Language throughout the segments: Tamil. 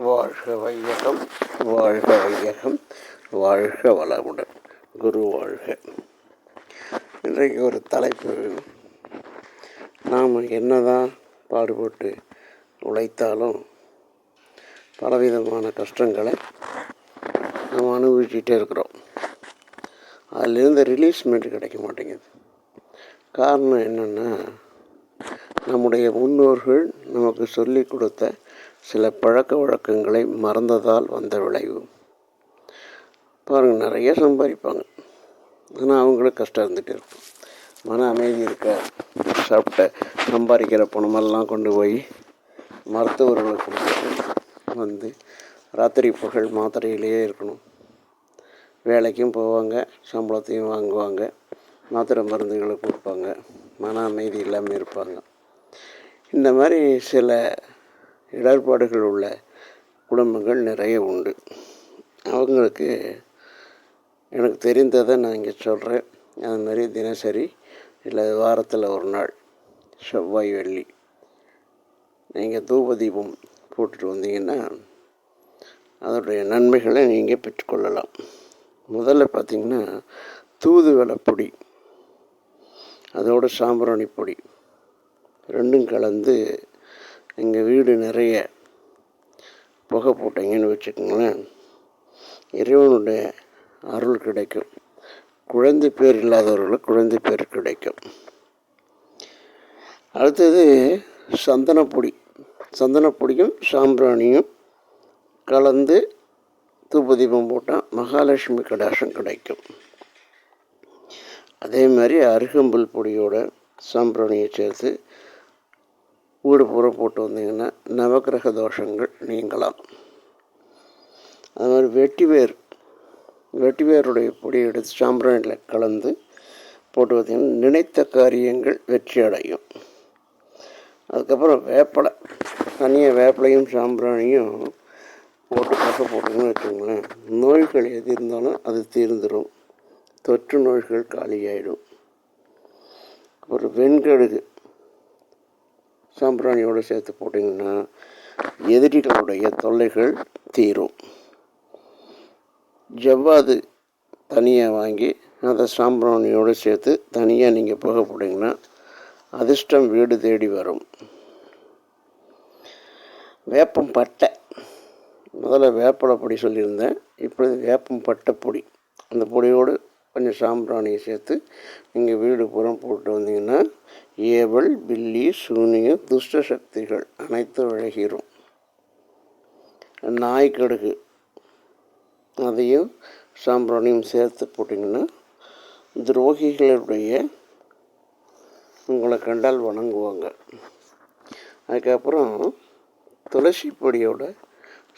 வாழ்க வையகம், வாழ்க வையகம், வாழ்க வளமுடன். குரு வாழ்க. இன்றைக்கு ஒரு தலைப்பு, நாம் என்னதான் பாடுபட்டு உழைத்தாலும் பலவிதமான கஷ்டங்களை நம்ம அனுபவிச்சுட்டே இருக்கிறோம். அதிலிருந்து ரிலீஸ்மெண்ட் கிடைக்க மாட்டேங்குது. காரணம் என்னென்னா, நம்முடைய முன்னோர்கள் நமக்கு சொல்லிக் கொடுத்த சில பழக்க வழக்கங்களை மறந்ததால் வந்த விளைவு. பாருங்கள், நிறைய சம்பாதிப்பாங்க, ஆனால் அவங்களுக்கு கஷ்டம் இருந்துகிட்டே இருக்கும். மன அமைதி இருக்க, சாப்பிட்ட சம்பாதிக்கிற பணமெல்லாம் கொண்டு போய் மருத்துவர்களுக்கு கொடுத்துட்டு வந்து ராத்திரி பகல் மாத்திரையிலேயே இருக்கணும். வேலைக்கும் போவாங்க, சம்பளத்தையும் வாங்குவாங்க, மாத்திரை மருந்துகளை கொடுப்பாங்க, மன அமைதி இல்லாமல் இருப்பாங்க. இந்த மாதிரி சில இடர்பாடுகள் உள்ள குடும்பங்கள் நிறைய உண்டு. அவங்களுக்கு எனக்கு தெரிந்ததை நான் இங்கே சொல்கிறேன். அது மாதிரி தினசரி இல்லை வாரத்தில் ஒரு நாள் செவ்வாய் வெள்ளி நீங்கள் தூப தீபம் போட்டுட்டு வந்தீங்கன்னா அதனுடைய நன்மைகளை நீங்கள் பெற்றுக்கொள்ளலாம். முதல்ல பார்த்திங்கன்னா, தூதுவளை பொடி, அதோட சாம்பிராணி பொடி ரெண்டும் கலந்து எங்கள் வீடு நிறைய புகை போட்டிங்கன்னு வச்சுக்கோங்களேன், இறைவனுடைய அருள் கிடைக்கும். குழந்தை பேர் இல்லாதவர்களுக்கு குழந்தை பேர் கிடைக்கும். அடுத்தது சந்தனப்பொடி. சந்தனப்பொடியும் சாம்பிராணியும் கலந்து தூபதீபம் போட்டால் மகாலட்சுமி கடாட்சம் கிடைக்கும். அதே மாதிரி அருகம்புல் பொடியோட சாம்பிராணியை சேர்த்து வீடு பூரா போட்டு வந்தீங்கன்னா நவக்கிரக தோஷங்கள் நீங்கலாம். அது மாதிரி வெட்டிவேருடைய பொடியை எடுத்து சாம்பிராணியில் கலந்து போட்டு வந்தீங்கன்னா நினைத்த காரியங்கள் வெற்றி அடையும். அதுக்கப்புறம் வேப்பலை, தனியாக வேப்பலையும் சாம்பிராணியும் போட்டு பசை போட்டுங்கன்னு வச்சுக்கோங்களேன், நோய்கள் எது இருந்தாலும் அது தீர்ந்துடும். தொற்று நோய்கள் காலியாகிடும். அப்புறம் வெண்கடுகு சாம்பிராணியோடு சேர்த்து போட்டிங்கன்னா எதிரிகளுடைய தொல்லைகள் தீரும். ஜவ்வாது தனியாக வாங்கி அதை சாம்பிராணியோடு சேர்த்து தனியாக நீங்கள் புகை போட்டிங்கன்னா அதிர்ஷ்டம் வீடு தேடி வரும். வேப்பம் பட்டை, முதல்ல வேப்பலை பொடி சொல்லியிருந்தேன், இப்பொழுது வேப்பம் பட்டை பொடி, அந்த பொடியோடு கொஞ்சம் சாம்பிராணியை சேர்த்து நீங்கள் வீடு புறம் போட்டு வந்தீங்கன்னா ஏவல், பில்லி, சூனியம், துஷ்ட சக்திகள் அனைத்தும் விலகிரும். நாய்க்கடுகு அதையும் சாம்பிராணியும் சேர்த்து போட்டிங்கன்னா துரோகிகளுடைய உங்களை கண்டால் வணங்குவாங்க. அதுக்கப்புறம் துளசி பொடியோட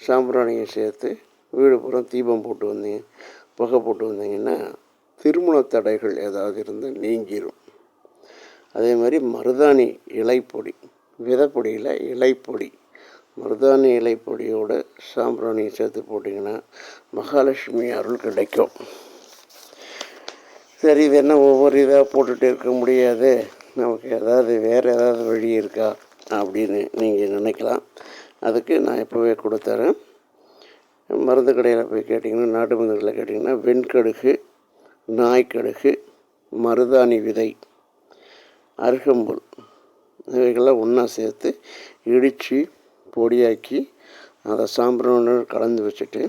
சாம்பிராணியை சேர்த்து வீடு புறம் தீபம் போட்டு வந்தீங்க, புகை போட்டு வந்தீங்கன்னா திருமண தடைகள் ஏதாவது இருந்தால் நீங்கிரும். அதே மாதிரி மருதாணி இலைப்பொடி, விதைப்பொடியில் இலைப்பொடி, மருதாணி இலைப்பொடியோட சாம்பிராணியை சேர்த்து போட்டிங்கன்னா மகாலட்சுமி அருள் கிடைக்கும். சரி, இது என்ன ஒவ்வொரு இதாக போட்டுகிட்டு இருக்க முடியாது, நமக்கு வேறு ஏதாவது வழி இருக்கா அப்படின்னு நீங்கள் நினைக்கலாம். அதுக்கு நான் இப்போவே கொடுத்துறேன். மருந்து கடையில் போய் கேட்டிங்கன்னா, நாட்டு மருந்து கடையில் கேட்டிங்கன்னா வெண்கடுகு, நாய்க்கடுகு, மருதாணி விதை, அருகம்புல் இவைகள்லாம் ஒன்றா சேர்த்து இடித்து பொடியாக்கி அதை சாம்பிராணியோடு கலந்து வச்சுட்டு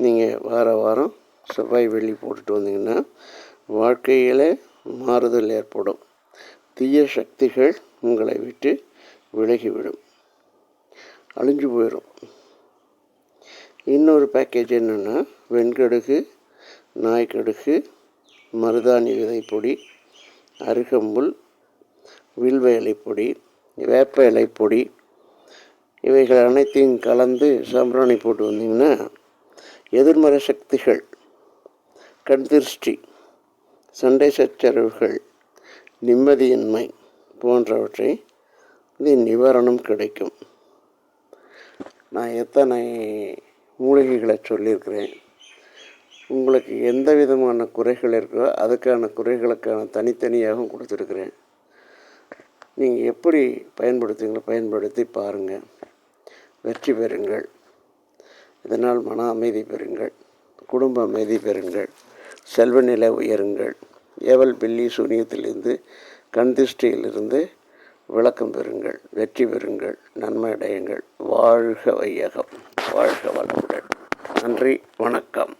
நீங்கள் வாரம் செவ்வாய் வெள்ளி போட்டுட்டு வந்தீங்கன்னா வாழ்க்கையில் மாறுதல் ஏற்படும். தீய சக்திகள் உங்களை விட்டு விலகிவிடும், அழிஞ்சு போயிடும். இன்னொரு பேக்கேஜ் என்னென்னா, வெண்கடுகு, நாய்க்கடுகு, மருதாணி விதைப்பொடி, அருகம்புல், வில்வ இலைப்பொடி, வேப்ப இலைப்பொடி இவைகள் அனைத்தையும் கலந்து சாம்பிராணி போட்டு வந்தீங்கன்னா எதிர்மறை சக்திகள், கண் திருஷ்டி, சண்டை சச்சரவுகள், நிம்மதியின்மை போன்றவற்றை நிவாரணம் கிடைக்கும். நான் எத்தனை மூலிகைகளை சொல்லியிருக்கிறேன். உங்களுக்கு எந்த விதமான குறைகள் இருக்கோ அதுக்கான குறைகளுக்கான தனித்தனியாகவும் கொடுத்துருக்குறேன். நீங்கள் எப்படி பயன்படுத்தி பாருங்கள், வெற்றி பெறுங்கள். இதனால் மன அமைதி பெறுங்கள், குடும்ப அமைதி பெறுங்கள், செல்வ நிலை உயருங்கள், ஏவல் பில்லி சூனியத்திலிருந்து கண் திருஷ்டியிலிருந்து விளக்கம் பெறுங்கள், வெற்றி பெறுங்கள், நன்மை அடையுங்கள். வாழ்க வையகம், வாழ்க வளமுடன். நன்றி, வணக்கம்.